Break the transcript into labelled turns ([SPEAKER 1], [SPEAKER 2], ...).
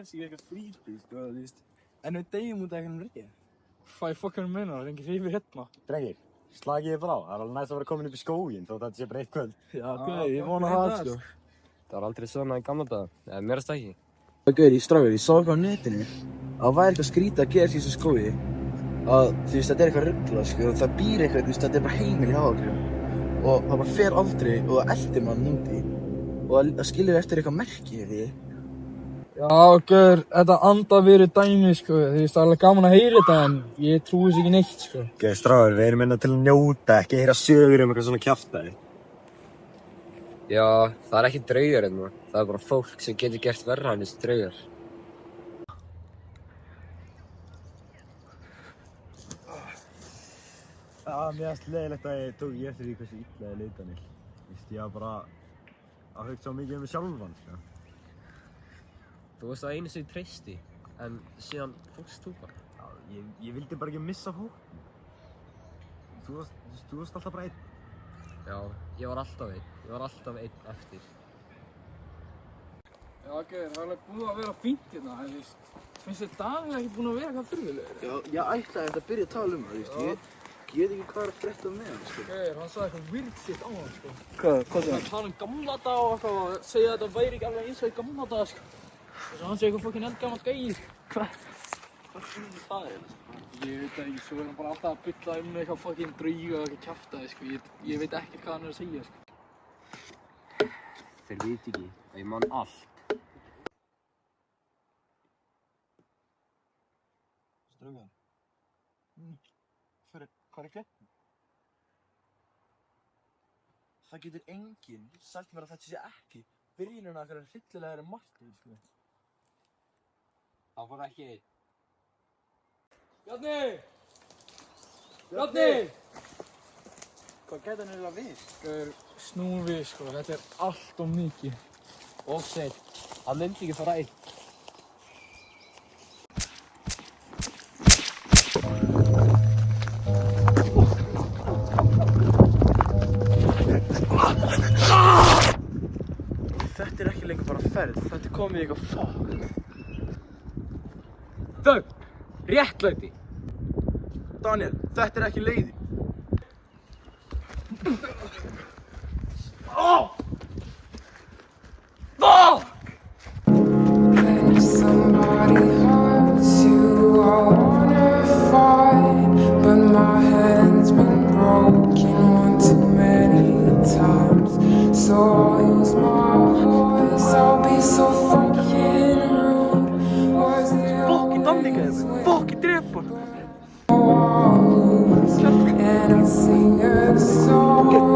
[SPEAKER 1] Zie ik het vliegtuig, sko, dus. En nu tegen moet eigenlijk nog rijden.
[SPEAKER 2] Hvað ég fokkar minna, það er engin yfir hérna.
[SPEAKER 3] Drengir, slagið ég bara á. Það er alveg næst að vera komin upp í skóginn þótt að þetta sé bara eitt kvöld.
[SPEAKER 1] Já, gauð, ég vona það, sko.
[SPEAKER 4] Það var aldrei svona í gamla daga, eða merast ekki.
[SPEAKER 1] Gauð, ég sá eitthvað á netinu. Það væri eitthvað skrítið að gera í þessu skógi. Að, þú veist, þetta er eitthvað ruglað, sko. Það býr eitthvað, þú veist, þetta er bara heimil í Hafragrím. Og það bara fer aldrei og það eldir mann úti. Og það skilur eftir eitthvað merki, því.
[SPEAKER 2] Já, gaur, þetta anda verið dæmi, sko. Þú veist, það er alveg gaman að heyra þetta, en ég trúi þess ekki neitt, sko.
[SPEAKER 3] Gauð, stráður, við erum hérna til að njóta, ekki heyra sögur eitthvað svona kjaftaði.
[SPEAKER 4] Já, það er ekki draugar hérna. Það er bara fólk sem getur gert verra en þessi draugar.
[SPEAKER 3] Já, mér finnst leiðilegt að ég tók eftir því hversu illa ég leita Nill. Ég var bara að hugsa mikið mig sjálfan, sko.
[SPEAKER 4] Þú veist það einu sem ég treysti, en síðan fórst þú bara.
[SPEAKER 3] Já, ég vildi bara ekki missa hópinn. Þú varst alltaf bara einn.
[SPEAKER 4] Já, ég var alltaf einn. Ég var alltaf einn eftir.
[SPEAKER 2] Já, gaur, það er alveg búið að vera fínt hérna, en þú veist, finnst þér Daniel ekki búinn að vera eitthvað furðulegur?
[SPEAKER 1] Já, ég ætlaði að byrja að tala um það, þú veist. Ég veit ekki hvað er að frétta með hann, sko.
[SPEAKER 2] Gaur, hann sagði eitthvað weird shit á hann, sko.
[SPEAKER 1] Hvað
[SPEAKER 2] Hann tala gamla daga og eitthvað og segja að þetta væri ekki alveg eins og í gamla daga, sko. Þess að hann sé eitthvað fucking eldgamall gæi. Hvað finnir það er? Ég veit ekki, svo er hann bara alltaf að bylla um eitthvað fucking drauga og eitthvað kjaftaði, sko. Ég veit ekki hvað hann er að segja, sko.
[SPEAKER 4] Þeir veit ekki að ég man allt.
[SPEAKER 1] Strákar. Hvað er kleppin? Það getur enginn sagt mér að þetta sé ekki byrjunin að eitthvað hryllilegri martröð, sko.
[SPEAKER 4] Það var ekki einn.
[SPEAKER 2] Bjarni! Bjarni!
[SPEAKER 1] Hvað gæti hann eiginlega við?
[SPEAKER 2] Gaur, snúum við, sko. Þetta er allt of mikið.
[SPEAKER 4] Og seint. Hann myndi ekki fara einn.
[SPEAKER 1] Þetta er ekki lengur bara ferð, þetta er komið í eitthvað fokk.
[SPEAKER 2] Þögn! Réttlæti!
[SPEAKER 1] Daniel, þetta er ekki leiði.
[SPEAKER 5] When somebody hurts you, I wanna fight, but my hand's been broken one too many times. So I'll use my voice, I'll be so fucking rude. Was the
[SPEAKER 1] Fokkin danninga þér, fokkin drepa hann.
[SPEAKER 5] and I sing a song.